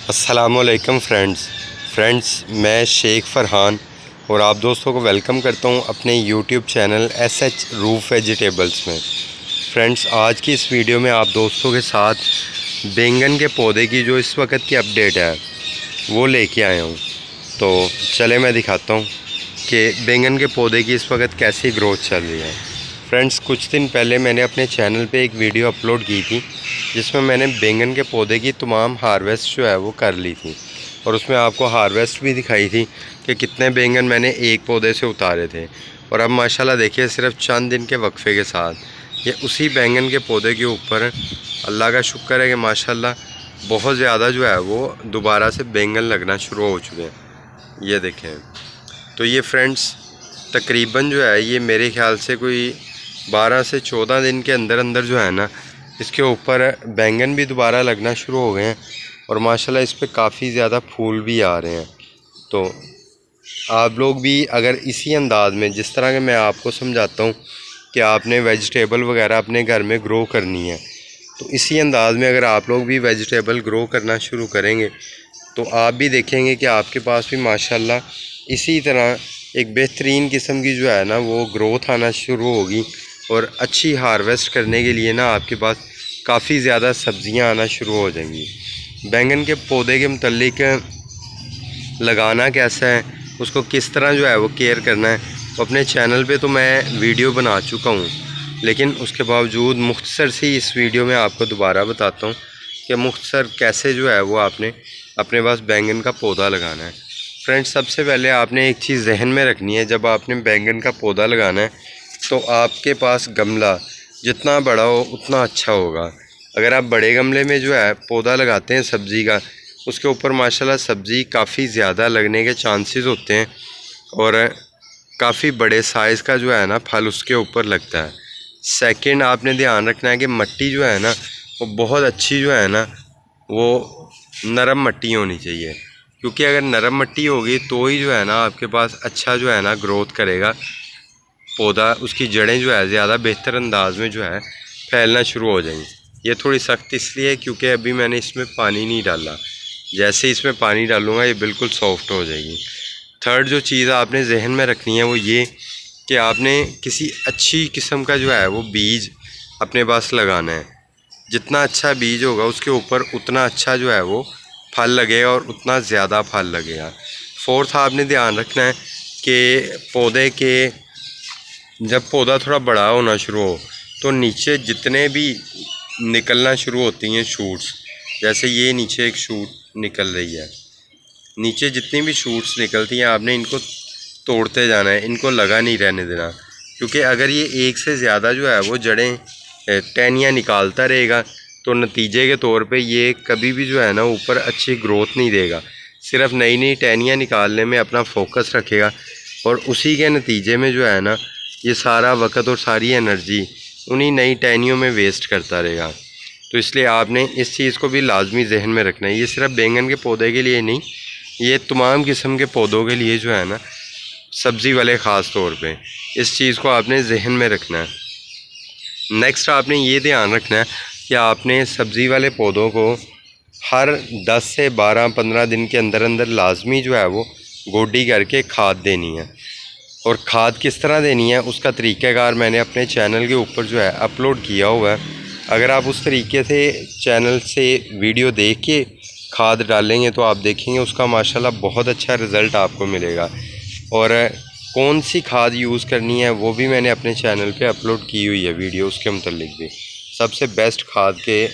अस्सलामुअलैकुम फ्रेंड्स, मैं शेख फ़रहान और आप दोस्तों को वेलकम करता हूं अपने YouTube channel SH roof vegetables में। फ्रेंड्स, आज की इस वीडियो में आप दोस्तों के साथ बैंगन के पौधे की जो इस वक्त की अपडेट है वो लेके आया हूं। तो चले मैं दिखाता हूं कि बैंगन के पौधे की इस वक्त कैसी ग्रोथ चल रही है। फ्रेंड्स, कुछ दिन पहले मैंने अपने चैनल पे एक वीडियो अपलोड की थी जिसमें मैंने बैंगन के पौधे की तमाम हार्वेस्ट जो है वो कर ली थी और उसमें आपको हार्वेस्ट भी दिखाई थी कि कितने बैंगन मैंने एक पौधे से उतारे थे। और अब माशाल्लाह देखिए, सिर्फ चंद दिन के वक्फे के साथ ये उसी बैंगन के पौधे के ऊपर अल्लाह का शुक्र है कि माशाल्लाह बहुत ज़्यादा जो है वो दोबारा से बैंगन लगना शुरू हो चुके हैं। ये देखें, तो ये फ्रेंड्स तकरीबन जो है ये मेरे ख्याल से कोई 12 से 14 दिन के अंदर अंदर जो है ना इसके ऊपर बैंगन भी दोबारा लगना शुरू हो गए हैं और माशाल्लाह इस पर काफ़ी ज़्यादा फूल भी आ रहे हैं। तो आप लोग भी अगर इसी अंदाज में, जिस तरह के मैं आपको समझाता हूँ कि आपने वेजिटेबल वगैरह अपने घर में ग्रो करनी है, तो इसी अंदाज में अगर आप लोग भी वेजिटेबल ग्रो करना शुरू करेंगे तो आप भी देखेंगे कि आपके पास भी माशाल्लाह इसी तरह एक बेहतरीन किस्म की जो है ना वो ग्रोथ आना शुरू होगी और अच्छी हार्वेस्ट करने के लिए ना आपके पास काफ़ी ज़्यादा सब्ज़ियां आना शुरू हो जाएंगी। बैंगन के पौधे के मुतल्लिक लगाना कैसा है, उसको किस तरह जो है वो केयर करना है, तो अपने चैनल पे तो मैं वीडियो बना चुका हूँ, लेकिन उसके बावजूद मुख्तसर सी इस वीडियो में आपको दोबारा बताता हूँ कि मुख्तसर कैसे जो है वो आपने अपने पास बैंगन का पौधा लगाना है। फ्रेंड्स, सबसे पहले आपने एक चीज़ जहन में रखनी है, जब आपने बैंगन का पौधा लगाना है तो आपके पास गमला जितना बड़ा हो उतना अच्छा होगा। अगर आप बड़े गमले में जो है पौधा लगाते हैं सब्ज़ी का, उसके ऊपर माशाल्लाह सब्ज़ी काफ़ी ज़्यादा लगने के चांसेस होते हैं और काफ़ी बड़े साइज़ का जो है ना फल उसके ऊपर लगता है। सेकंड, आपने ध्यान रखना है कि मिट्टी जो है ना वो बहुत अच्छी जो है ना वो नरम मिट्टी होनी चाहिए, क्योंकि अगर नरम मिट्टी होगी तो ही जो है ना आपके पास अच्छा जो है ना ग्रोथ करेगा पौधा, उसकी जड़ें जो है ज़्यादा बेहतर अंदाज में जो है फैलना शुरू हो जाएंगी। ये थोड़ी सख्त इसलिए क्योंकि अभी मैंने इसमें पानी नहीं डाला, जैसे इसमें पानी डालूँगा ये बिल्कुल सॉफ्ट हो जाएगी। थर्ड जो चीज़ आपने जहन में रखनी है वो ये कि आपने किसी अच्छी किस्म का जो है वो बीज अपने पास लगाना है। जितना अच्छा बीज होगा उसके ऊपर उतना अच्छा जो है वो फल लगेगा और उतना ज़्यादा फल लगेगा। फोर्थ, आपने ध्यान रखना है कि पौधे के जब पौधा थोड़ा बड़ा होना शुरू हो तो नीचे जितने भी निकलना शुरू होती हैं शूट्स, जैसे ये नीचे एक शूट निकल रही है, नीचे जितनी भी शूट्स निकलती हैं आपने इनको तोड़ते जाना है, इनको लगा नहीं रहने देना, क्योंकि अगर ये एक से ज़्यादा जो है वो जड़ें टहनियाँ निकालता रहेगा तो नतीजे के तौर पे ये कभी भी जो है ना ऊपर अच्छी ग्रोथ नहीं देगा, सिर्फ नई नई टहनियाँ निकालने में अपना फोकस रखेगा और उसी के नतीजे में जो है ना ये सारा वक्त और सारी एनर्जी उन्हीं नई टहनियों में वेस्ट करता रहेगा। तो इसलिए आपने इस चीज़ को भी लाजमी जहन में रखना है। ये सिर्फ बैंगन के पौधे के लिए नहीं, ये तमाम किस्म के पौधों के लिए जो है ना सब्ज़ी वाले ख़ास तौर पे इस चीज़ को आपने जहन में रखना है। नेक्स्ट, आपने ये ध्यान रखना है कि आपने सब्ज़ी वाले पौधों को हर 10 से 12-15 दिन के अंदर अंदर लाजमी जो है वो गोडी करके खाद देनी है। और खाद किस तरह देनी है उसका तरीक़ाकार मैंने अपने चैनल के ऊपर जो है अपलोड किया हुआ है। अगर आप उस तरीके से चैनल से वीडियो देख के खाद डालेंगे तो आप देखेंगे उसका माशाल्लाह बहुत अच्छा रिज़ल्ट आपको मिलेगा। और कौन सी खाद यूज़ करनी है वो भी मैंने अपने चैनल पे अपलोड की हुई है वीडियो, उसके मुतल्लिक भी सबसे बेस्ट खाद के,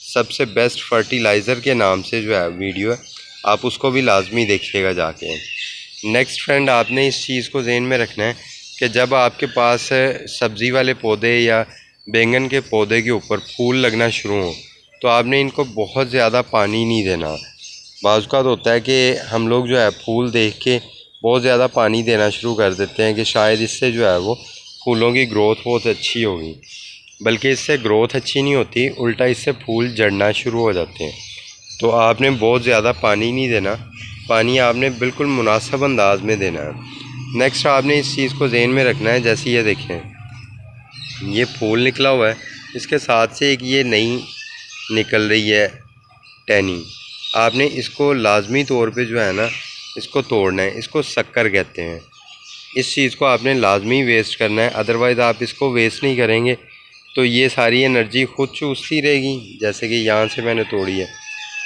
सबसे बेस्ट फर्टिलाइज़र के नाम से जो है वीडियो है, आप उसको भी लाजमी देखिएगा जाके। नेक्स्ट फ्रेंड, आपने इस चीज़ को ज़हन में रखना है कि जब आपके पास सब्ज़ी वाले पौधे या बैंगन के पौधे के ऊपर फूल लगना शुरू हो तो आपने इनको बहुत ज़्यादा पानी नहीं देना। बाज़ औक़ात होता है कि हम लोग जो है फूल देख के बहुत ज़्यादा पानी देना शुरू कर देते हैं कि शायद इससे जो है वो फूलों की ग्रोथ बहुत अच्छी होगी, बल्कि इससे ग्रोथ अच्छी नहीं होती, उल्टा इससे फूल जड़ना शुरू हो जाते हैं। तो आपने बहुत ज़्यादा पानी नहीं देना, पानी आपने बिल्कुल मुनासिब अंदाज में देना है। नेक्स्ट, आपने इस चीज़ को ज़हन में रखना है, जैसे ये देखें ये फूल निकला हुआ है, इसके साथ से एक ये नई निकल रही है टहनी, आपने इसको लाजमी तौर पे जो है ना इसको तोड़ना है। इसको शक्कर कहते हैं। इस चीज़ को आपने लाजमी वेस्ट करना है, अदरवाइज़ आप इसको वेस्ट नहीं करेंगे तो ये सारी एनर्जी खुद चूसती रहेगी। जैसे कि यहाँ से मैंने तोड़ी है,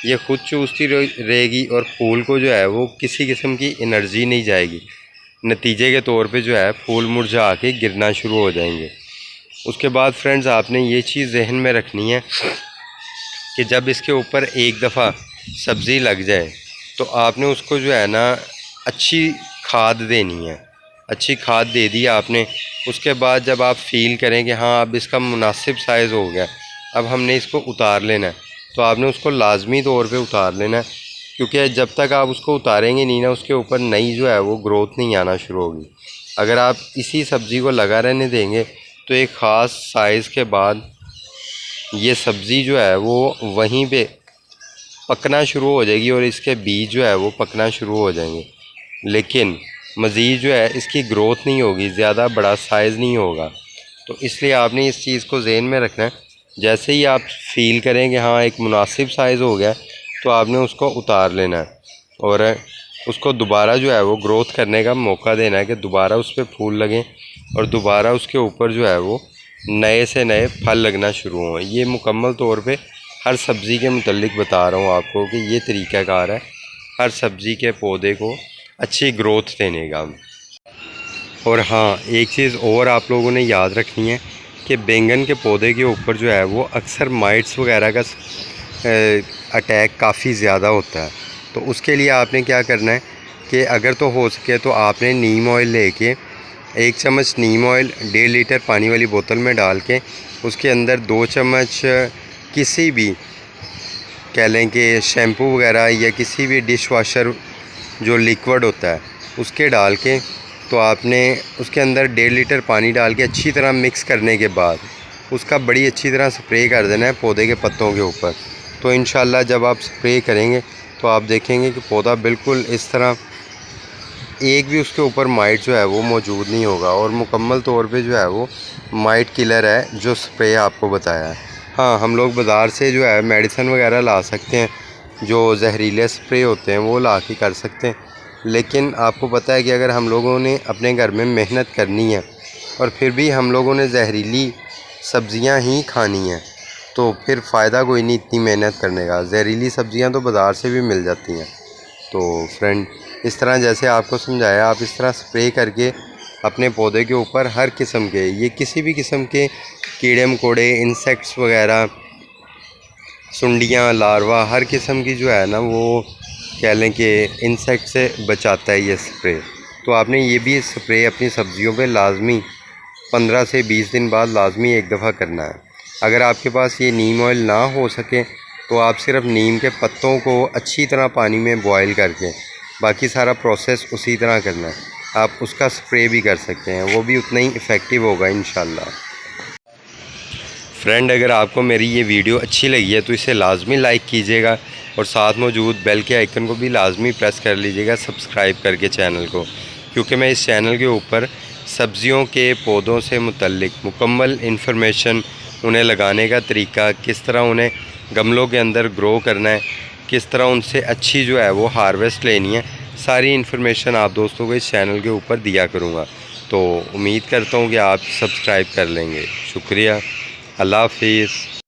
ये खुद चूसती रहेगी और फूल को जो है वो किसी किस्म की एनर्जी नहीं जाएगी। नतीजे के तौर पे जो है फूल मुरझा के गिरना शुरू हो जाएंगे। उसके बाद फ्रेंड्स आपने ये चीज़ जहन में रखनी है कि जब इसके ऊपर एक दफ़ा सब्ज़ी लग जाए तो आपने उसको जो है ना अच्छी खाद देनी है। अच्छी खाद दे दी आपने, उसके बाद जब आप फील करें कि हाँ अब इसका मुनासिब साइज़ हो गया, अब हमने इसको उतार लेना है, तो आपने उसको लाजमी तौर पे उतार लेना है। क्योंकि जब तक आप उसको उतारेंगे नहीं ना, उसके ऊपर नई जो है वो ग्रोथ नहीं आना शुरू होगी। अगर आप इसी सब्ज़ी को लगा रहने देंगे तो एक ख़ास साइज़ के बाद ये सब्ज़ी जो है वो वहीं पे पकना शुरू हो जाएगी और इसके बीज जो है वो पकना शुरू हो जाएंगे, लेकिन मज़ीद जो है इसकी ग्रोथ नहीं होगी, ज़्यादा बड़ा साइज़ नहीं होगा। तो इसलिए आपने इस चीज़ को ज़हन में रखना है। जैसे ही आप फील करें कि हाँ एक मुनासिब साइज़ हो गया तो आपने उसको उतार लेना है और उसको दोबारा जो है वो ग्रोथ करने का मौका देना है कि दोबारा उस पर फूल लगें और दोबारा उसके ऊपर जो है वो नए से नए फल लगना शुरू हों। ये मुकम्मल तौर पे हर सब्ज़ी के मुतल्लिक बता रहा हूँ आपको कि ये तरीक़ाकार है हर सब्ज़ी के पौधे को अच्छी ग्रोथ देने का। और हाँ, एक चीज़ और आप लोगों ने याद रखनी है कि बैंगन के पौधे के ऊपर जो है वो अक्सर माइट्स वगैरह का अटैक काफ़ी ज़्यादा होता है। तो उसके लिए आपने क्या करना है कि अगर तो हो सके तो आपने नीम ऑयल लेके 1 चम्मच नीम ऑयल 1.5 लीटर पानी वाली बोतल में डाल के उसके अंदर 2 चम्मच किसी भी कह लें कि शैम्पू वगैरह या किसी भी डिश वाशर जो लिक्विड होता है उसके डाल के, तो आपने उसके अंदर 1.5 लीटर पानी डाल के अच्छी तरह मिक्स करने के बाद उसका बड़ी अच्छी तरह स्प्रे कर देना है पौधे के पत्तों के ऊपर। तो इंशाल्लाह जब आप स्प्रे करेंगे तो आप देखेंगे कि पौधा बिल्कुल इस तरह एक भी उसके ऊपर माइट जो है वो मौजूद नहीं होगा और मुकम्मल तौर पे जो है वो माइट किलर है जो स्प्रे आपको बताया है। हाँ, हम लोग बाज़ार से जो है मेडिसिन वगैरह ला सकते हैं, जो जहरीले स्प्रे होते हैं वो ला के कर सकते हैं, लेकिन आपको पता है कि अगर हम लोगों ने अपने घर में मेहनत करनी है और फिर भी हम लोगों ने जहरीली सब्ज़ियां ही खानी हैं तो फिर फ़ायदा कोई नहीं इतनी मेहनत करने का। जहरीली सब्ज़ियां तो बाज़ार से भी मिल जाती हैं। तो फ्रेंड, इस तरह जैसे आपको समझाया आप इस तरह स्प्रे करके अपने पौधे के ऊपर हर किस्म के, ये किसी भी किस्म के कीड़े मकोड़े, इंसेक्ट्स वगैरह, सुंडियाँ, लार्वा, हर किस्म की जो है ना वो कह लें कि इंसेक्ट से बचाता है ये स्प्रे। तो आपने ये भी स्प्रे अपनी सब्ज़ियों पे लाजमी 15 से 20 दिन बाद लाजमी एक दफ़ा करना है। अगर आपके पास ये नीम ऑयल ना हो सके तो आप सिर्फ नीम के पत्तों को अच्छी तरह पानी में बॉयल करके बाकी सारा प्रोसेस उसी तरह करना है। आप उसका स्प्रे भी कर सकते हैं, वो भी उतना ही इफ़ेक्टिव होगा इंशाल्लाह। फ्रेंड, अगर आपको मेरी ये वीडियो अच्छी लगी है तो इसे लाजमी लाइक कीजिएगा और साथ मौजूद बेल के आइकन को भी लाजमी प्रेस कर लीजिएगा सब्सक्राइब करके चैनल को, क्योंकि मैं इस चैनल के ऊपर सब्ज़ियों के पौधों से मुतल्लिक मुकम्मल इन्फॉर्मेशन, उन्हें लगाने का तरीका, किस तरह उन्हें गमलों के अंदर ग्रो करना है, किस तरह उनसे अच्छी जो है वो हार्वेस्ट लेनी है, सारी इन्फॉर्मेशन आप दोस्तों को इस चैनल के ऊपर दिया करूँगा। तो उम्मीद करता हूँ कि आप सब्सक्राइब कर लेंगे। शुक्रिया। अल्लाह हाफिज़।